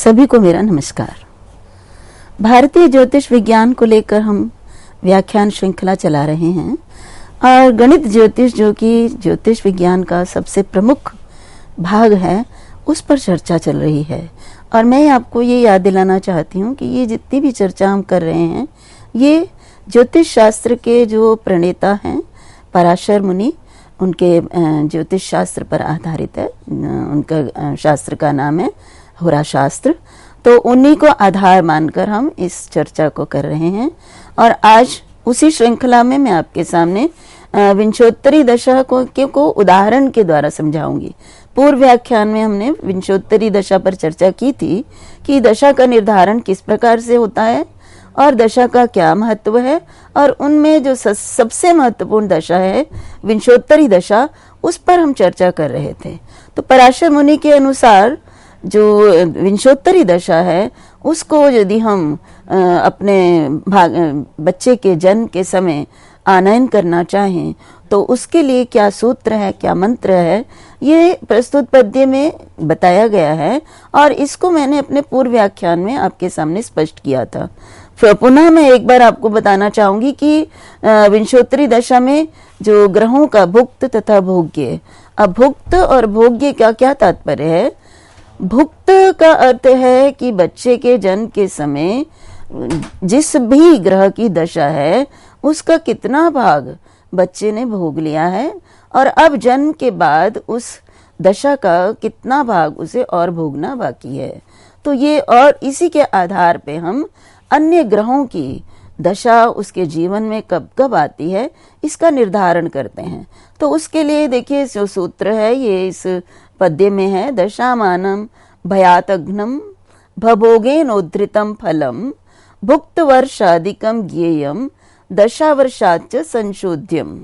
सभी को मेरा नमस्कार। भारतीय ज्योतिष विज्ञान को लेकर हम व्याख्यान श्रृंखला चला रहे हैं और गणित ज्योतिष, जो कि ज्योतिष विज्ञान का सबसे प्रमुख भाग है, उस पर चर्चा चल रही है। और मैं आपको ये याद दिलाना चाहती हूँ कि ये जितनी भी चर्चा हम कर रहे हैं, ये ज्योतिष शास्त्र के जो प्रणेता हैं पराशर मुनि, उनके ज्योतिष शास्त्र पर आधारित है। उनका शास्त्र का नाम है होरा शास्त्र। तो उन्हीं को आधार मानकर हम इस चर्चा को कर रहे हैं। और आज उसी श्रृंखला में मैं आपके सामने विंशोत्तरी दशा को उदाहरण के द्वारा समझाऊंगी। पूर्व व्याख्यान में हमने विंशोत्तरी दशा पर चर्चा की थी कि दशा का निर्धारण किस प्रकार से होता है और दशा का क्या महत्व है, और उनमें जो सबसे महत्वपूर्ण दशा है विंशोत्तरी दशा, उस पर हम चर्चा कर रहे थे। तो पराशर मुनि के अनुसार जो विंशोत्तरी दशा है, उसको यदि हम अपने बच्चे के जन्म के समय आनयन करना चाहें तो उसके लिए क्या सूत्र है, क्या मंत्र है, ये प्रस्तुत पद्य में बताया गया है। और इसको मैंने अपने पूर्व व्याख्यान में आपके सामने स्पष्ट किया था। फिर पुनः मैं एक बार आपको बताना चाहूंगी कि विंशोत्तरी दशा में जो ग्रहों का भुक्त तथा भोग्य, अब भुक्त और भोग्य का क्या तात्पर्य है? भुक्त का अर्थ है कि बच्चे के जन्म के समय जिस भी ग्रह की दशा है उसका कितना भाग बच्चे ने भोग लिया है, और अब जन्म के बाद उस दशा का कितना भाग उसे और भोगना बाकी है। तो ये, और इसी के आधार पे हम अन्य ग्रहों की दशा उसके जीवन में कब कब आती है, इसका निर्धारण करते हैं। तो उसके लिए देखिए जो सूत्र है ये इस पद्य में है। दशामानं भयातघ्नं भभोगेनोद्धृतं फलं भुक्त वर्षादिकं ज्ञेयं दशावर्षाच्च संशोध्यं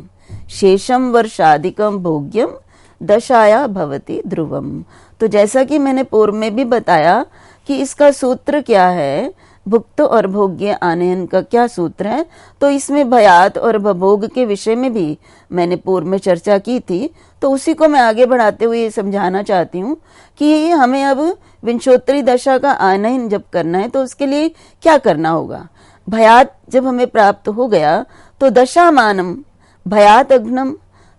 शेषं वर्षादिकं भोग्यं दशाया भवति ध्रुवम। तो जैसा कि मैंने पूर्व में भी बताया कि इसका सूत्र क्या है, भुक्त और भोग्य आनयन का क्या सूत्र है, तो इसमें भयात और भभोग के विषय में भी मैंने पूर्व में चर्चा की थी। तो उसी को मैं आगे बढ़ाते हुए ये समझाना चाहती हूँ कि हमें अब विंशोत्तरी दशा का आनयन जब करना है तो उसके लिए क्या करना होगा। भयात जब हमें प्राप्त हो गया तो दशामानम भयात अग्नम,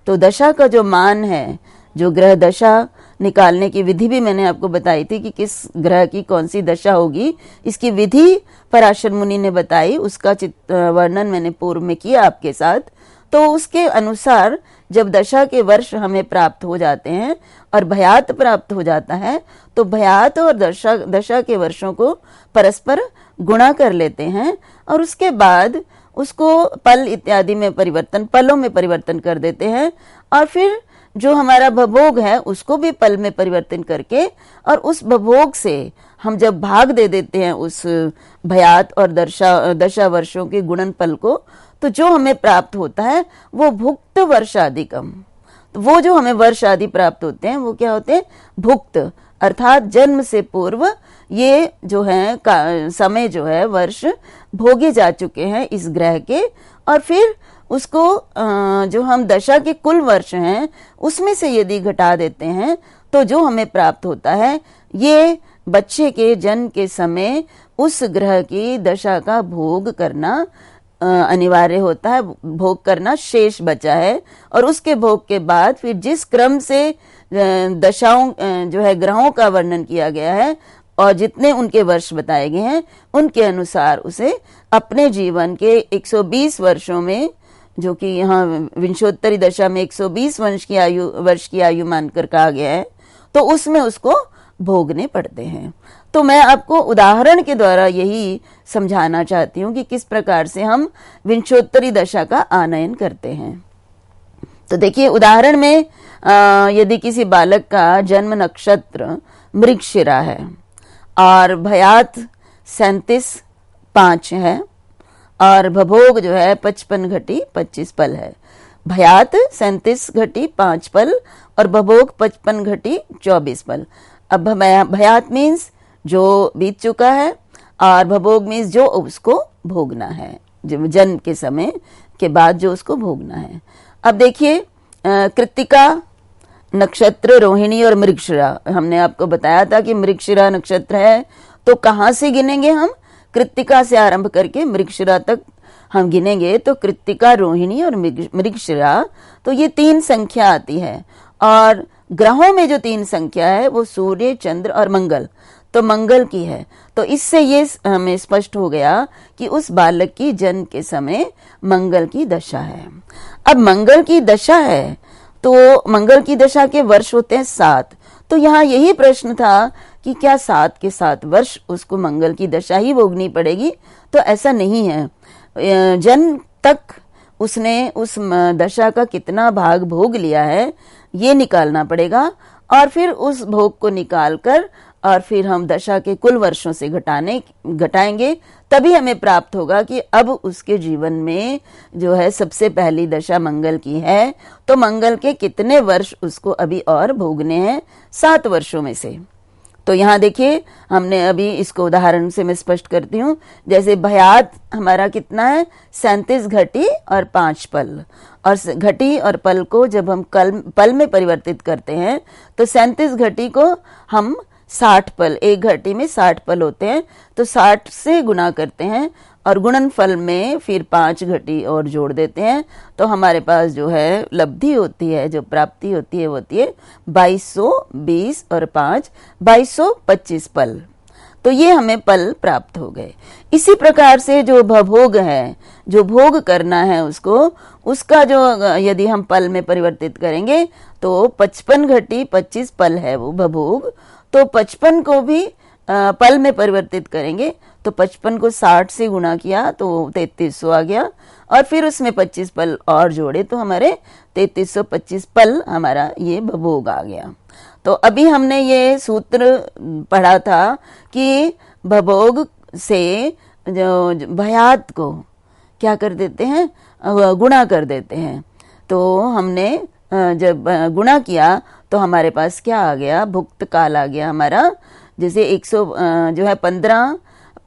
तो दशा का जो मान है, जो ग्रह दशा निकालने की विधि भी मैंने आपको बताई थी कि किस ग्रह की कौन सी दशा होगी, इसकी विधि पराशर मुनि ने बताई, उसका वर्णन मैंने पूर्व में किया आपके साथ। तो उसके अनुसार जब दशा के वर्ष हमें प्राप्त हो जाते हैं और भयात प्राप्त हो जाता है, तो भयात और दशा के वर्षों को परस्पर गुणा कर लेते हैं और उसके बाद उसको पल इत्यादि में परिवर्तन, पलों में परिवर्तन कर देते हैं। और फिर जो हमारा भभोग है उसको भी पल में परिवर्तन करके, और उस भभोग से हम जब भाग दे देते हैं उस भयात और दशा वर्षों के गुणन पल को, तो जो हमें प्राप्त होता है वो भुक्त वर्षादिकम। तो वो जो हमें वर्ष आदि प्राप्त होते हैं वो क्या होते हैं? भुक्त, अर्थात जन्म से पूर्व ये जो है समय जो है वर्ष भोगे जा चुके हैं इस ग्रह के, और फिर उसको जो हम दशा के कुल वर्ष हैं उसमें से यदि घटा देते हैं तो जो हमें प्राप्त होता है ये बच्चे के जन्म के समय उस ग्रह की दशा का भोग करना अनिवार्य होता है, भोग करना शेष बचा है। और उसके भोग के बाद फिर जिस क्रम से दशाओं जो है ग्रहों का वर्णन किया गया है और जितने उनके वर्ष बताए गए हैं उनके अनुसार उसे अपने जीवन के 120 वर्षों में, जो कि यहाँ विंशोत्तरी दशा में 120 वर्ष की आयु मानकर कहा गया है, तो उसमें उसको भोगने पड़ते हैं। तो मैं आपको उदाहरण के द्वारा यही समझाना चाहती हूँ कि किस प्रकार से हम विंशोत्तरी दशा का आनयन करते हैं। तो देखिए उदाहरण में यदि किसी बालक का जन्म नक्षत्र मृगशिरा है और भयात 37-5 है और भभोग जो है 55 घटी 25 पल है। भयात 37 घटी 5 पल और भभोग 55 घटी 24 पल। अब भयात मीन्स जो बीत चुका है और भभोग मीन्स जो उसको भोगना है, जो जन्म के समय के बाद जो उसको भोगना है। अब देखिए कृत्तिका नक्षत्र रोहिणी और मृगशिरा, हमने आपको बताया था कि मृगशिरा नक्षत्र है तो कहाँ से गिनेंगे हम? कृत्तिका से आरंभ करके मृगशिरा तक हम गिनेंगे तो कृत्तिका, रोहिणी और मृगशिरा, तो ये 3 संख्या आती है। और ग्रहों में जो 3 संख्या है वो सूर्य, चंद्र और मंगल, तो मंगल की है। तो इससे ये हमें स्पष्ट हो गया कि उस बालक की जन्म के समय मंगल की दशा है। अब मंगल की दशा है तो मंगल की दशा के वर्ष होते हैं 7। तो यहाँ यही प्रश्न था कि क्या 7 के 7 वर्ष उसको मंगल की दशा ही भोगनी पड़ेगी? तो ऐसा नहीं है। जन्म तक उसने उस दशा का कितना भाग भोग लिया है ये निकालना पड़ेगा, और फिर उस भोग को निकालकर और फिर हम दशा के कुल वर्षों से घटाएंगे, तभी हमें प्राप्त होगा कि अब उसके जीवन में जो है सबसे पहली दशा मंगल की है, तो मंगल के कितने वर्ष उसको अभी और भोगने हैं 7 वर्षों में से। तो यहाँ देखिए, हमने अभी इसको उदाहरण से मैं स्पष्ट करती हूँ। जैसे भयात हमारा कितना है? 37 घटी और 5 पल। और घटी और पल को जब हम पल में परिवर्तित करते हैं तो 37 घटी को हम 60 पल, एक घटी में 60 पल होते हैं, तो 60 से गुना करते हैं और गुणनफल में फिर 5 घटी और जोड़ देते हैं, तो हमारे पास जो है लब्धि होती है, जो प्राप्ति होती है वो होती है 2220 और 5 2225 पल। तो ये हमें पल प्राप्त हो गए। इसी प्रकार से जो भोग है, जो भोग करना है उसको, उसका जो यदि हम पल में परिवर्तित करेंगे तो 55 घटी 25 पल है वो भोग। तो 55 को भी पल में परिवर्तित करेंगे तो 55 को 60 से गुणा किया तो 3300 आ गया, और फिर उसमें 25 पल और जोड़े तो हमारे 3325 पल हमारा ये भोग आ गया। तो अभी हमने ये सूत्र पढ़ा था कि भोग से जो भयात को क्या कर देते हैं? गुणा कर देते हैं। तो हमने जब गुणा किया तो हमारे पास क्या आ गया? भुक्त काल आ गया हमारा। जैसे 100 जो है 15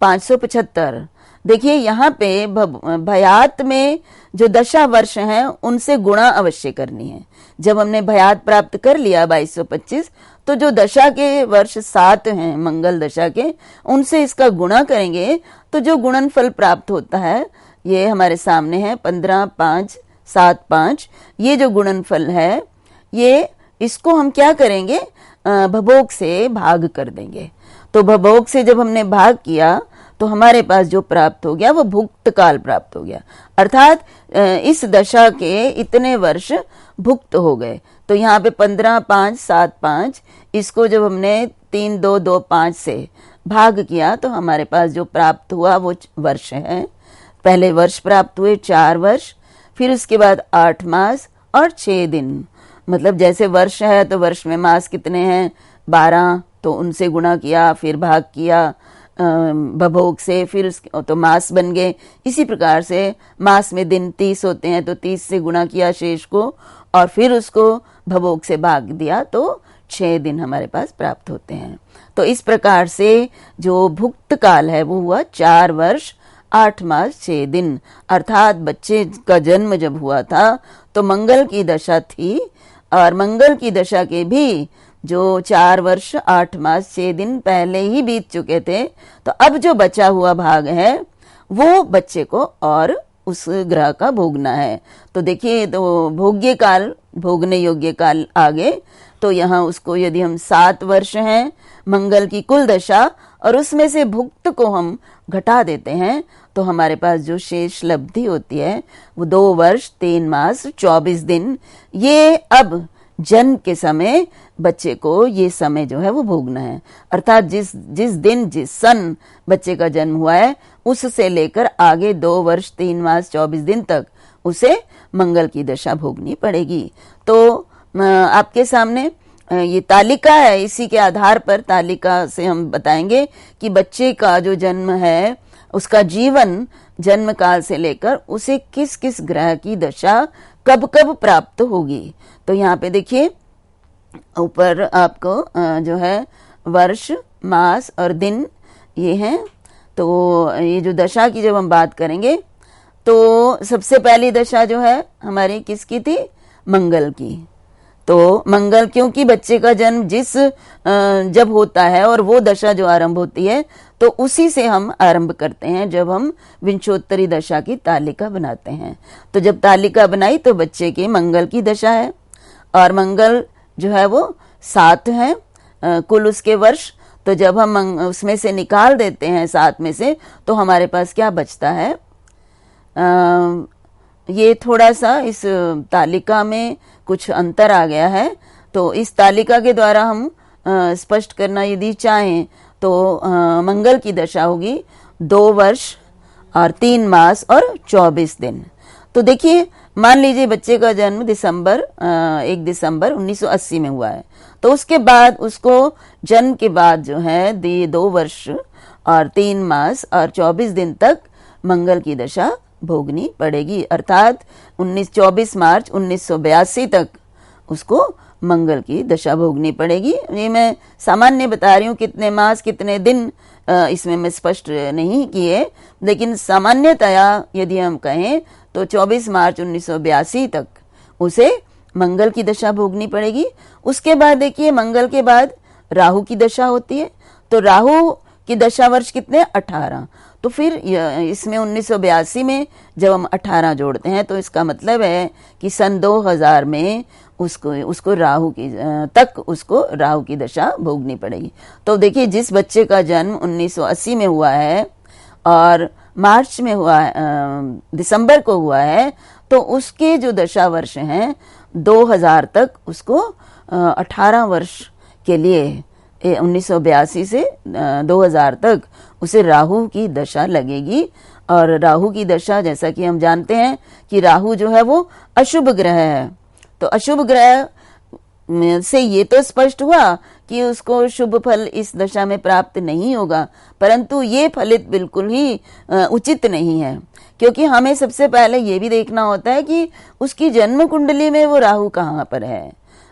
575। देखिए यहाँ पे भयात में जो दशा वर्ष हैं उनसे गुणा अवश्य करनी है। जब हमने भयात प्राप्त कर लिया 2225, तो जो दशा के वर्ष 7 हैं मंगल दशा के, उनसे इसका गुणा करेंगे तो जो गुणनफल प्राप्त होता है ये हमारे सामने है 15 5 7 5। ये जो गुणनफल है ये इसको हम क्या करेंगे? भभोग से भाग कर देंगे। तो भभोग से जब हमने भाग किया तो हमारे पास जो प्राप्त हो गया वो भुक्त काल प्राप्त हो गया, अर्थात इस दशा के इतने वर्ष भुक्त हो गए। तो यहाँ पे 15 5 7 5, इसको जब हमने 3 2 2 5 से भाग किया तो हमारे पास जो प्राप्त हुआ वो वर्ष है। पहले वर्ष प्राप्त हुए 4 वर्ष, फिर उसके बाद 8 मास और 6 दिन। मतलब जैसे वर्ष है तो वर्ष में मास कितने हैं? 12, तो उनसे गुणा किया, फिर भाग किया भभोग से, फिर तो मास बन गए। इसी प्रकार से मास में दिन 30 होते हैं तो 30 से गुणा किया शेष को, और फिर उसको भभोग से भाग दिया तो 6 दिन हमारे पास प्राप्त होते हैं। तो इस प्रकार से जो भुक्त काल है वो हुआ 4 वर्ष 8 मास 6 दिन। अर्थात बच्चे का जन्म जब हुआ था तो मंगल की दशा थी, और मंगल की दशा के भी जो 4 वर्ष 8 मास 6 दिन पहले ही बीत चुके थे, तो अब जो बचा हुआ भाग है वो बच्चे को और उस ग्रह का भोगना है। तो देखिए, तो भोग्य काल, भोगने योग्य काल आगे, तो यहाँ उसको यदि हम 7 वर्ष हैं मंगल की कुल दशा और उसमें से भुक्त को हम घटा देते हैं तो हमारे पास जो शेष लब्धि होती है वो 2 वर्ष 3 मास 24 दिन। ये अब जन्म के समय बच्चे को ये समय जो है वो भोगना है, अर्थात जिस दिन जिस सन बच्चे का जन्म हुआ है उससे लेकर आगे 2 वर्ष 3 मास 24 दिन तक उसे मंगल की दशा भोगनी पड़ेगी। तो आपके सामने ये तालिका है, इसी के आधार पर तालिका से हम बताएंगे कि बच्चे का जो जन्म है उसका जीवन जन्म काल से लेकर उसे किस किस ग्रह की दशा कब कब प्राप्त होगी। तो यहाँ पे देखिए ऊपर आपको जो है वर्ष, मास और दिन ये हैं। तो ये जो दशा की जब हम बात करेंगे तो सबसे पहली दशा जो है हमारी किसकी थी? मंगल की। तो मंगल, क्योंकि बच्चे का जन्म जब होता है और वो दशा जो आरंभ होती है तो उसी से हम आरंभ करते हैं जब हम विंशोत्तरी दशा की तालिका बनाते हैं। तो जब तालिका बनाई तो बच्चे की मंगल की दशा है, और मंगल जो है वो 7 है कुल उसके वर्ष। तो जब हम उसमें से निकाल देते हैं 7 में से, तो हमारे पास क्या बचता है? ये थोड़ा सा इस तालिका में कुछ अंतर आ गया है, तो इस तालिका के द्वारा हम स्पष्ट करना यदि चाहें तो मंगल की दशा होगी 2 वर्ष और 3 मास और 24 दिन। तो देखिए, मान लीजिए बच्चे का जन्म 1 दिसंबर 1980 में हुआ है, तो उसके बाद उसको जन्म के बाद जो है 2 वर्ष और 3 मास और 24 दिन तक मंगल की दशा भोगनी पड़ेगी, अर्थात 24 मार्च 1982 तक उसको मंगल की दशा भोगनी पड़ेगी। ये मैं सामान्य बता रही हूँ, कितने मास कितने दिन इसमें मैं स्पष्ट नहीं किए, लेकिन सामान्यतया यदि हम कहें तो 24 मार्च 1982 तक उसे मंगल की दशा भोगनी पड़ेगी। उसके बाद देखिए, मंगल के बाद राहु की दशा होती है, तो राहु की दशा वर्ष कितने? 18। तो फिर इसमें 1982 में जब हम 18 जोड़ते हैं तो इसका मतलब है कि सन 2000 में उसको राहु की दशा भोगनी पड़ेगी। तो देखिए, जिस बच्चे का जन्म 1980 में हुआ है और मार्च में हुआ है, दिसंबर को हुआ है, तो उसके जो दशा वर्ष हैं 2000 तक उसको 18 वर्ष के लिए 1982 से 2000 तक उसे राहु की दशा लगेगी। और राहु की दशा, जैसा कि हम जानते हैं कि राहु जो है वो अशुभ ग्रह है, तो अशुभ ग्रह से ये तो स्पष्ट हुआ कि उसको शुभ फल इस दशा में प्राप्त नहीं होगा, परंतु ये फलित बिल्कुल ही उचित नहीं है, क्योंकि हमें सबसे पहले ये भी देखना होता है कि उसकी जन्म कुंडली में वो राहु कहाँ पर है।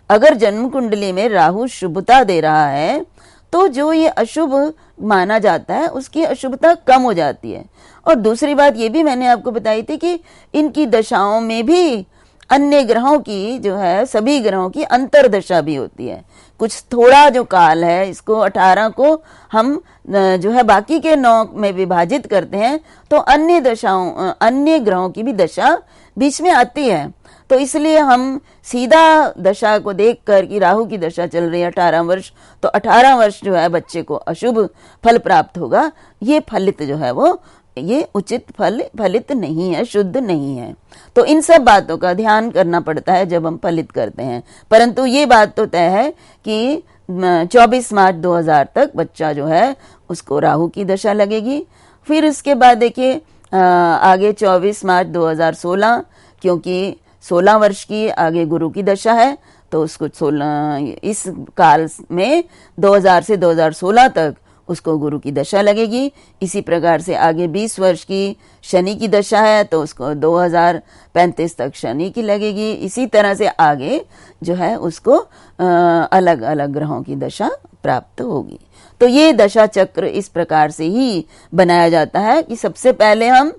अगर जन्म कुंडली में राहु शुभता दे रहा है तो जो ये अशुभ माना जाता है उसकी अशुभता कम हो जाती है। और दूसरी बात ये भी मैंने आपको बताई थी कि इनकी दशाओं में भी अन्य ग्रहों की जो है, सभी ग्रहों की अंतरदशा भी होती है। कुछ थोड़ा जो काल है, इसको 18 को हम जो है बाकी के 9 में विभाजित करते हैं, तो अन्य ग्रहों की भी दशा बीच में आती है। तो इसलिए हम सीधा दशा को देखकर कि राहु की दशा चल रही है 18 वर्ष, तो 18 वर्ष जो है बच्चे को अशुभ फल प्राप्त होगा, ये फलित जो है वो ये उचित फलित नहीं है, शुद्ध नहीं है। तो इन सब बातों का ध्यान करना पड़ता है जब हम फलित करते हैं। परंतु ये बात तो तय है कि 24 मार्च 2000 तक बच्चा जो है उसको राहु की दशा लगेगी। फिर उसके बाद देखिए आगे 24 मार्च 2016, क्योंकि 16 वर्ष की आगे गुरु की दशा है, तो उसको 16 इस काल में 2000 से 2016 तक उसको गुरु की दशा लगेगी। इसी प्रकार से आगे 20 वर्ष की शनि की दशा है, तो उसको 2035 तक शनि की लगेगी। इसी तरह से आगे जो है उसको अलग अलग ग्रहों की दशा प्राप्त होगी। तो ये दशा चक्र इस प्रकार से ही बनाया जाता है कि सबसे पहले हम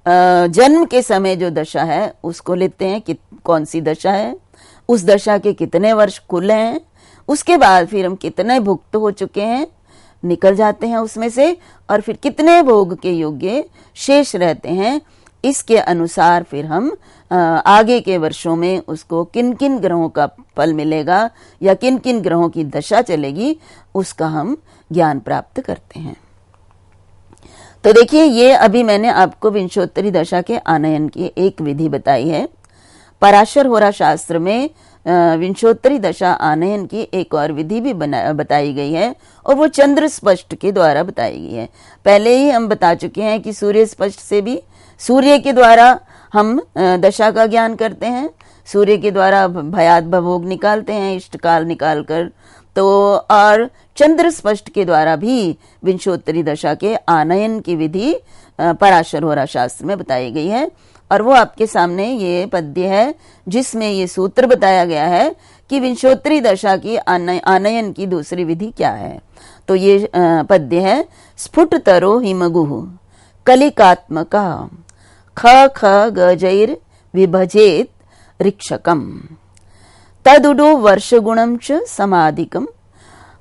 जन्म के समय जो दशा है उसको लेते हैं कि कौन सी दशा है, उस दशा के कितने वर्ष कुल हैं, उसके बाद फिर हम कितने भुक्त हो चुके हैं निकल जाते हैं उसमें से, और फिर कितने भोग के योग्य शेष रहते हैं, इसके अनुसार फिर हम आगे के वर्षों में उसको किन किन ग्रहों का फल मिलेगा या किन किन ग्रहों की दशा चलेगी उसका हम ज्ञान प्राप्त करते हैं। तो देखिए, ये अभी मैंने आपको विंशोत्तरी दशा के आनयन की एक विधि बताई है। पराशर होरा शास्त्र में विंशोत्तरी दशा आनयन की एक और विधि भी बताई गई है, और वो चंद्र स्पष्ट के द्वारा बताई गई है। पहले ही हम बता चुके हैं कि सूर्य स्पष्ट से भी, सूर्य के द्वारा हम दशा का ज्ञान करते हैं, सूर्य के द्वारा भयात भोग निकालते हैं इष्टकाल निकाल कर, तो और चंद्र स्पष्ट के द्वारा भी विंशोत्तरी दशा के आनयन की विधि पराशर होरा शास्त्र में बताई गई है। और वो आपके सामने ये पद्य है जिसमें ये सूत्र बताया गया है कि विंशोत्तरी दशा की आनयन की दूसरी विधि क्या है। तो ये पद्य है, स्फुट तरो हिमगुः कलिकात्मका ख ख गजैर विभजेत ऋक्षकम तदुडो वर्षगुणं च समाधिकम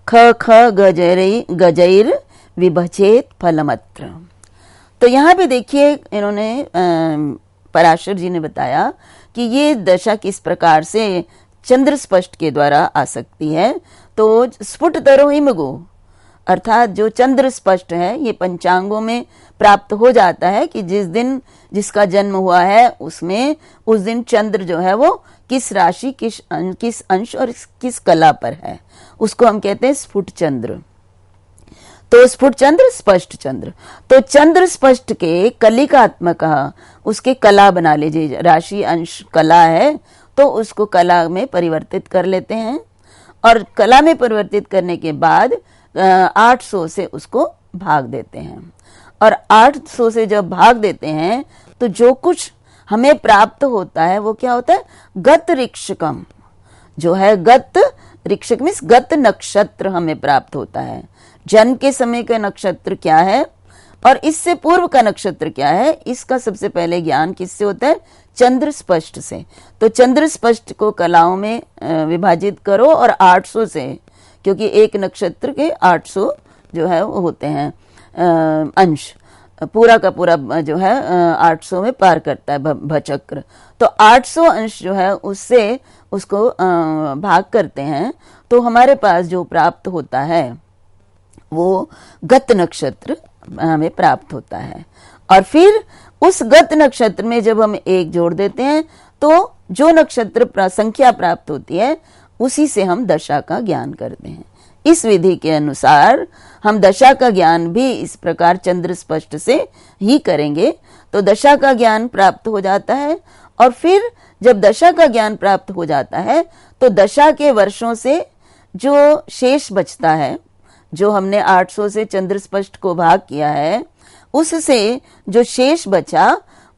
ख ख गजैर विभजेत फलमत्र। तो यहाँ पे देखिए इन्होंने पराशर जी ने बताया कि ये दशा किस प्रकार से चंद्र स्पष्ट के द्वारा आ सकती है। तो स्फुटतरो हिमगो अर्थात जो चंद्र स्पष्ट है ये पंचांगों में प्राप्त हो जाता है कि जिस दिन जिसका जन्म हुआ है उसमें उस दिन चंद्र जो है वो किस राशि किस अंश और किस कला पर है, उसको हम कहते हैं स्फुट चंद्र। तो स्फुट चंद्र स्पष्ट चंद्र, तो चंद्र स्पष्ट के कलिकात्मक उसके कला बना लीजिए, राशि अंश कला है तो उसको कला में परिवर्तित कर लेते हैं और कला में परिवर्तित करने के बाद 800 से उसको भाग देते हैं और 800 से जब भाग देते हैं तो जो कुछ हमें प्राप्त होता है वो क्या होता है, गत ऋक्षकम जो है, गत ऋक्षक मीन्स गत नक्षत्र हमें प्राप्त होता है। जन्म के समय का नक्षत्र क्या है और इससे पूर्व का नक्षत्र क्या है, इसका सबसे पहले ज्ञान किससे होता है, चंद्र स्पष्ट से। तो चंद्र स्पष्ट को कलाओं में विभाजित करो और 800 से, क्योंकि एक नक्षत्र के 800 जो है वो होते हैं अंश, पूरा का पूरा जो है 800 में पार करता है भचक्र। तो 800 अंश जो है उससे उसको भाग करते हैं तो हमारे पास जो प्राप्त होता है वो गत नक्षत्र हमें प्राप्त होता है। और फिर उस गत नक्षत्र में जब हम एक जोड़ देते हैं तो जो नक्षत्र संख्या प्राप्त होती है उसी से हम दशा का ज्ञान करते हैं। इस विधि के अनुसार हम दशा का ज्ञान भी इस प्रकार चंद्र स्पष्ट से ही करेंगे तो दशा का ज्ञान प्राप्त हो जाता है। और फिर जब दशा का ज्ञान प्राप्त हो जाता है तो दशा के वर्षों से जो शेष बचता है, जो हमने 800 से चंद्र स्पष्ट को भाग किया है, उससे जो शेष बचा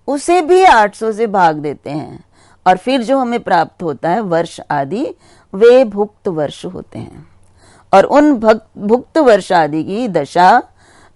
उसे भी 800 से भाग देते हैं और फिर जो हमें प्राप्त होता है वर्ष आदि वे भुक्त वर्ष होते हैं। और उन भुक्त वर्ष आदि की दशा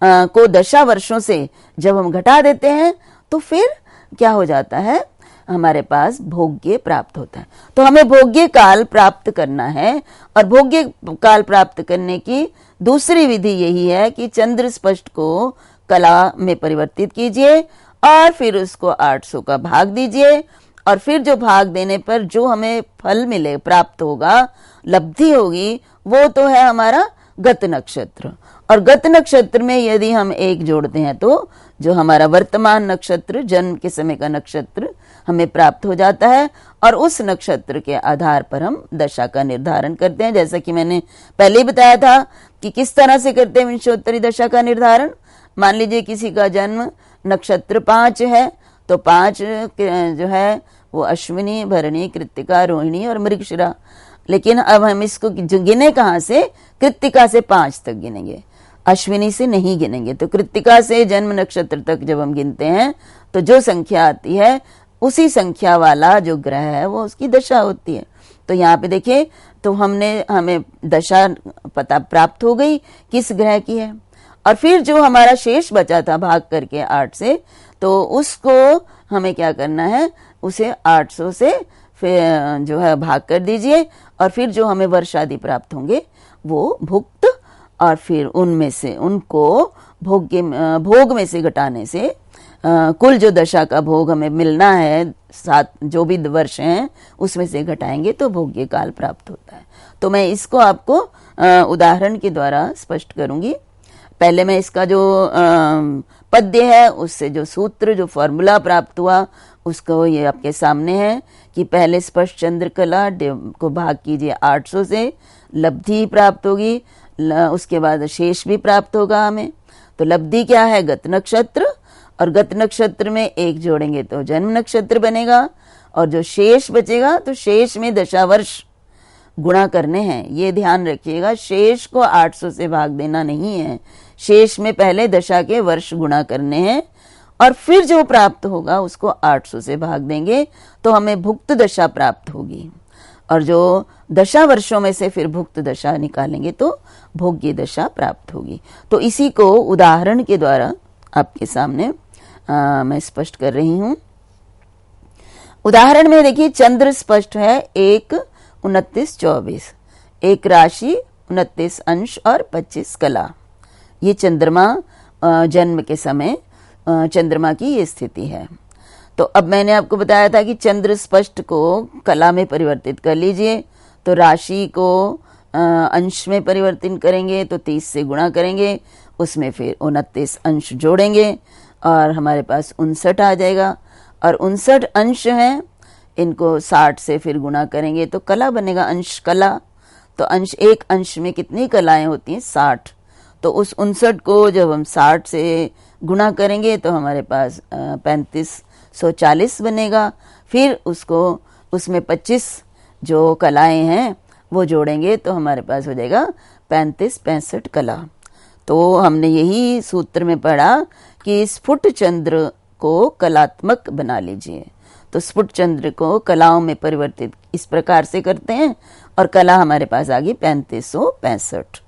को दशा वर्षों से जब हम घटा देते हैं तो फिर क्या हो जाता है, हमारे पास भोग्य प्राप्त होता है। तो हमें भोग्य काल प्राप्त करना है और भोग्य काल प्राप्त करने की दूसरी विधि यही है कि चंद्र स्पष्ट को कला में परिवर्तित कीजिए और फिर उसको 800 का भाग दीजिए और फिर जो भाग देने पर जो हमें फल मिले प्राप्त होगा, लब्धि होगी, वो तो है हमारा गत नक्षत्र। और गत नक्षत्र में यदि हम एक जोड़ते हैं तो जो हमारा वर्तमान नक्षत्र जन्म के समय का नक्षत्र हमें प्राप्त हो जाता है और उस नक्षत्र के आधार पर हम दशा का निर्धारण करते हैं। जैसा कि मैंने पहले ही बताया था कि किस तरह से करते हैं विंशोत्तरी दशा का निर्धारण। मान लीजिए किसी का जन्म नक्षत्र 5 है तो 5 जो है वो अश्विनी, भरणी, कृत्तिका, रोहिणी और मृगशिरा। लेकिन अब हम इसको गिने कहाँ से, कृत्तिका से 5 तक गिनेंगे, अश्विनी से नहीं गिनेंगे। तो कृत्तिका से जन्म नक्षत्र तक जब हम गिनते हैं तो जो संख्या आती है उसी संख्या वाला जो ग्रह है वो उसकी दशा होती है। तो यहाँ पे देखिए तो हमें दशा पता प्राप्त हो गई किस ग्रह की है। और फिर जो हमारा शेष बचा था भाग करके 8 से, तो उसको हमें क्या करना है, उसे 800 से फिर जो है भाग कर दीजिए और फिर जो हमें वर्ष आदि प्राप्त होंगे वो भुक्त और फिर उनमें से उनको भोग में से घटाने से कुल जो दशा का भोग हमें मिलना है 7 जो भी वर्ष हैं उसमें से घटाएंगे तो भोग्य काल प्राप्त होता है। तो मैं इसको आपको उदाहरण के द्वारा स्पष्ट करूंगी। पहले मैं इसका जो पद्य है उससे जो सूत्र जो फॉर्मूला प्राप्त हुआ उसको ये आपके सामने है कि पहले स्पष्ट चंद्र कला को भाग कीजिए 800 से, लब्धि प्राप्त होगी, उसके बाद शेष भी प्राप्त होगा हमें। तो लब्धि क्या है, गत नक्षत्र, और गत नक्षत्र में एक जोड़ेंगे तो जन्म नक्षत्र बनेगा और जो शेष बचेगा तो शेष में दशा वर्ष गुणा करने हैं। ये ध्यान रखिएगा, शेष को 800 से भाग देना नहीं है, शेष में पहले दशा के वर्ष गुणा करने हैं और फिर जो प्राप्त होगा उसको 800 से भाग देंगे तो हमें भुक्त दशा प्राप्त होगी और जो दशा वर्षों में से फिर भुक्त दशा निकालेंगे तो भोग्य दशा प्राप्त होगी। तो इसी को उदाहरण के द्वारा आपके सामने मैं स्पष्ट कर रही हूं। उदाहरण में देखिए चंद्र स्पष्ट है 1, 29, 24, एक राशि, 29 अंश और 25 कला। ये चंद्रमा जन्म के समय चंद्रमा की ये स्थिति है। तो अब मैंने आपको बताया था कि चंद्र स्पष्ट को कला में परिवर्तित कर लीजिए, तो राशि को अंश में परिवर्तन करेंगे तो 30 से गुणा करेंगे, उसमें फिर 29 अंश जोड़ेंगे और हमारे पास 59 आ जाएगा। और 59 अंश हैं, इनको 60 से फिर गुणा करेंगे तो कला बनेगा, अंश कला। तो अंश, एक अंश में कितनी कलाएं होती हैं? 60। तो उस 59 को जब हम 60 से गुणा करेंगे तो हमारे पास 3540 बनेगा। फिर उसको उसमें 25 जो कलाएं हैं वो जोड़ेंगे तो हमारे पास हो जाएगा 35-65 कला। तो हमने यही सूत्र में पढ़ा कि स्फुट चंद्र को कलात्मक बना लीजिए। तो स्फुट चंद्र को कलाओं में परिवर्तित इस प्रकार से करते हैं और कला हमारे पास आ गई 3565।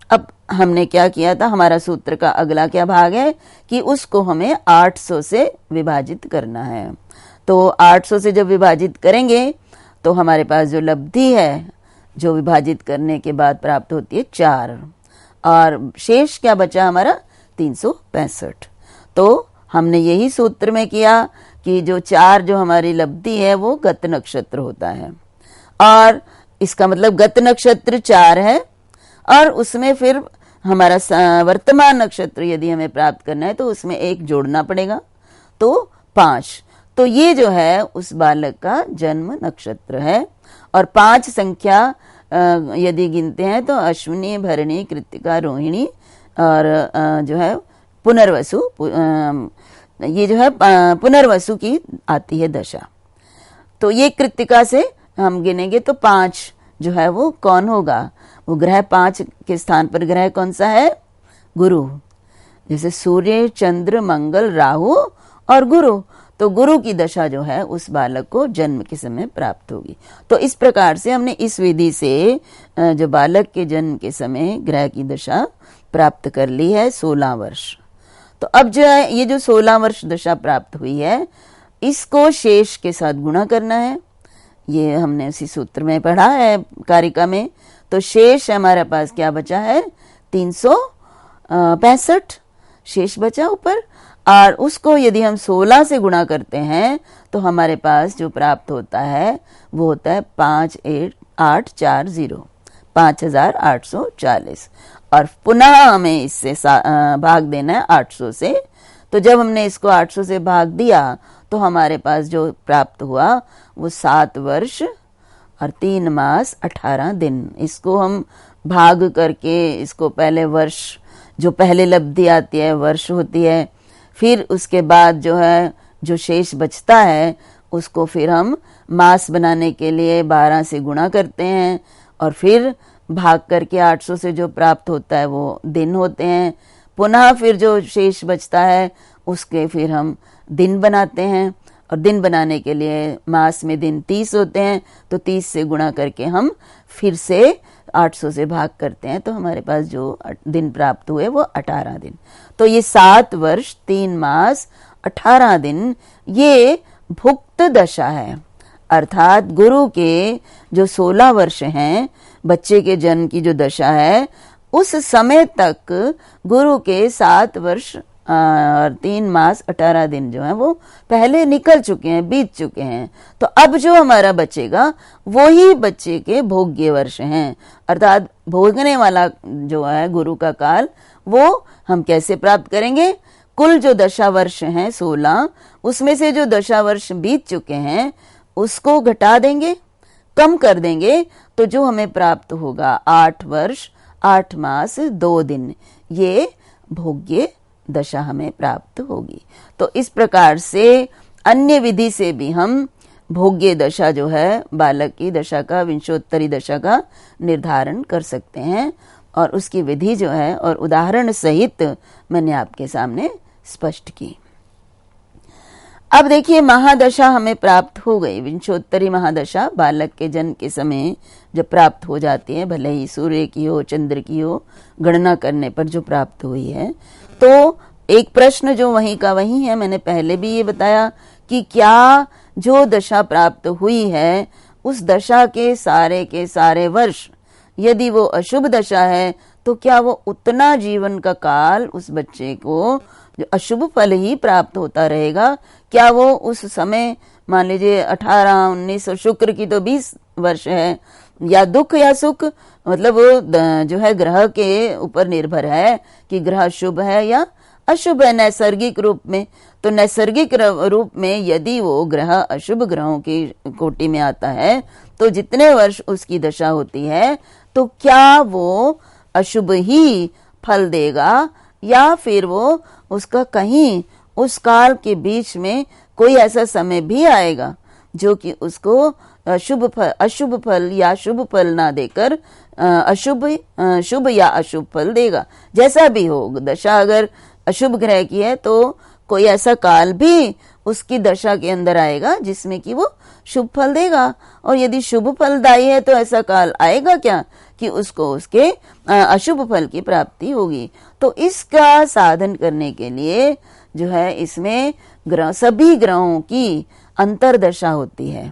अब हमने क्या किया था, हमारा सूत्र का अगला क्या भाग है कि उसको हमें 800 से विभाजित करना है। तो 800 से जब विभाजित करेंगे तो हमारे पास जो लब्धि है, जो विभाजित करने के बाद प्राप्त होती है 4, और शेष क्या बचा हमारा 365। तो हमने यही सूत्र में किया कि जो 4 जो हमारी लब्धि है वो गत नक्षत्र होता है, और इसका मतलब गत नक्षत्र 4 है और उसमें फिर हमारा वर्तमान नक्षत्र यदि हमें प्राप्त करना है तो उसमें 1 जोड़ना पड़ेगा, तो 5। तो ये जो है उस बालक का जन्म नक्षत्र है। और 5 संख्या यदि गिनते हैं तो अश्विनी, भरणी, कृत्तिका, रोहिणी और जो है पुनर्वसु, ये जो है पुनर्वसु की आती है दशा। तो ये कृत्तिका से हम गिनेंगे तो 5 जो है वो कौन होगा? वो ग्रह 5 के स्थान पर ग्रह कौन सा है? गुरु। जैसे सूर्य, चंद्र, मंगल, राहु और गुरु। तो गुरु की दशा जो है उस बालक को जन्म के समय प्राप्त होगी। तो इस प्रकार से हमने इस विधि से जो बालक के जन्म के समय ग्रह की दशा प्राप्त कर ली है 16 वर्ष। तो अब जो है ये जो 16 वर्ष दशा प्राप्त हुई है, इसको शेष के साथ गुणा करना है। ये हमने उसी सूत्र में पढ़ा है कारिका में। तो शेष हमारे पास क्या बचा है? 365 शेष बचा ऊपर, और उसको यदि हम 16 से गुणा करते हैं तो हमारे पास जो प्राप्त होता है वो होता है 5840, 5840। और पुनः हमें इससे भाग देना है 800 से। तो जब हमने इसको 800 से भाग दिया तो हमारे पास जो प्राप्त हुआ वो 7 वर्ष और 3 मास 18 दिन। इसको हम भाग करके इसको पहले वर्ष, जो पहले लब्धि आती है वर्ष होती है, फिर उसके बाद जो है जो शेष बचता है उसको फिर हम मास बनाने के लिए 12 से गुणा करते हैं, और फिर भाग करके 800 से जो प्राप्त होता है वो दिन होते हैं। पुनः फिर जो शेष बचता है उसके फिर हम दिन बनाते हैं, और दिन बनाने के लिए मास में दिन 30 होते हैं, तो 30 से गुणा करके हम फिर से 800 से भाग करते हैं, तो हमारे पास जो दिन प्राप्त हुए वो 18 दिन। तो ये 7 वर्ष 3 मास 18 दिन ये भुक्त दशा है। अर्थात गुरु के जो 16 वर्ष हैं, बच्चे के जन्म की जो दशा है, उस समय तक गुरु के 7 वर्ष और 3 मास 18 दिन जो है वो पहले निकल चुके हैं, बीत चुके हैं। तो अब जो हमारा बचेगा वो ही बच्चे के भोग्य वर्ष हैं। अर्थात भोगने वाला जो है गुरु का काल, वो हम कैसे प्राप्त करेंगे? कुल जो दशा वर्ष हैं 16, उसमें से जो दशा वर्ष बीत चुके हैं उसको घटा देंगे, कम कर देंगे, तो जो हमें प्राप्त होगा 8 वर्ष 8 मास 2 दिन, ये भोग्य दशा हमें प्राप्त होगी। तो इस प्रकार से अन्य विधि से भी हम भोग्य दशा जो है बालक की दशा का, विंशोत्तरी दशा का निर्धारण कर सकते हैं, और उसकी विधि जो है और उदाहरण सहित मैंने आपके सामने स्पष्ट की। अब देखिए महादशा हमें प्राप्त हो गई, विंशोत्तरी महादशा बालक के जन्म के समय जब प्राप्त हो जाती है, भले ही सूर्य की हो चंद्र की हो, गणना करने पर जो प्राप्त हुई है। तो एक प्रश्न जो वहीं का वहीं है, मैंने पहले भी ये बताया कि क्या जो दशा प्राप्त हुई है उस दशा के सारे वर्ष यदि वो अशुभ दशा है तो क्या वो उतना जीवन का काल उस बच्चे को जो अशुभ फल ही प्राप्त होता रहेगा? क्या वो उस समय, मान लीजिए 18, 19 और शुक्र की तो 20 वर्ष है, या दुख या सुख, मतलब वो जो है ग्रह के ऊपर निर्भर है कि ग्रह शुभ है या अशुभ है नैसर्गिक रूप में। तो नैसर्गिक रूप में यदि वो ग्रह अशुभ ग्रहों की कोटि में आता है तो जितने वर्ष उसकी दशा होती है, तो क्या वो अशुभ ही फल देगा, या फिर वो उसका कहीं उस काल के बीच में कोई ऐसा समय भी आएगा जो कि उसको अशुभ फल या शुभ फल ना देकर शुभ या अशुभ फल देगा? जैसा भी हो, दशा अगर अशुभ ग्रह की है तो कोई ऐसा काल भी उसकी दशा के अंदर आएगा जिसमें कि वो शुभ फल देगा, और यदि शुभ फलदायी है तो ऐसा काल आएगा क्या कि उसको उसके अशुभ फल की प्राप्ति होगी। तो इसका साधन करने के लिए जो है इसमें सभी ग्रहों की अंतरदशा होती है।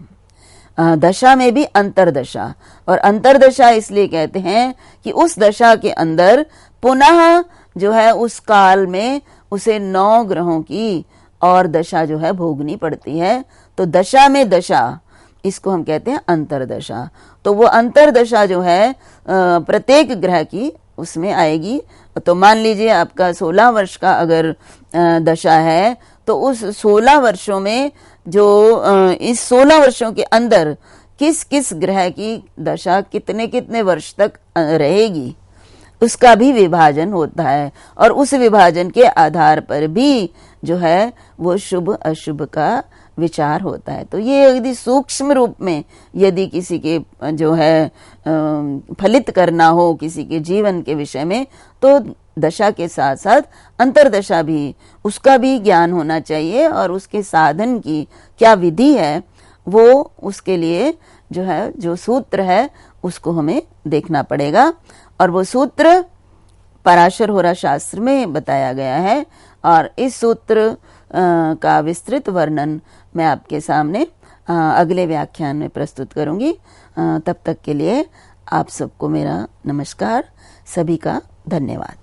दशा में भी अंतरदशा, और अंतरदशा इसलिए कहते हैं कि उस दशा के अंदर पुनः जो है उस काल में उसे 9 ग्रहों की और दशा जो है भोगनी पड़ती है। तो दशा में दशा, इसको हम कहते हैं अंतरदशा। तो वो अंतरदशा जो है प्रत्येक ग्रह की उसमें आएगी। तो मान लीजिए आपका 16 वर्ष का अगर दशा है, तो उस 16 वर्षों में जो इस 16 वर्षों के अंदर किस किस ग्रह की दशा कितने कितने वर्ष तक रहेगी, उसका भी विभाजन होता है, और उस विभाजन के आधार पर भी जो है वो शुभ अशुभ का विचार होता है। तो ये यदि सूक्ष्म रूप में यदि किसी के जो है फलित करना हो किसी के जीवन के विषय में, तो दशा के साथ साथ अंतरदशा भी, उसका भी ज्ञान होना चाहिए, और उसके साधन की क्या विधि है वो उसके लिए जो है जो सूत्र है उसको हमें देखना पड़ेगा। और वो सूत्र पराशर होरा शास्त्र में बताया गया है, और इस सूत्र का विस्तृत वर्णन मैं आपके सामने अगले व्याख्यान में प्रस्तुत करूंगी। तब तक के लिए आप सबको मेरा नमस्कार, सभी का धन्यवाद।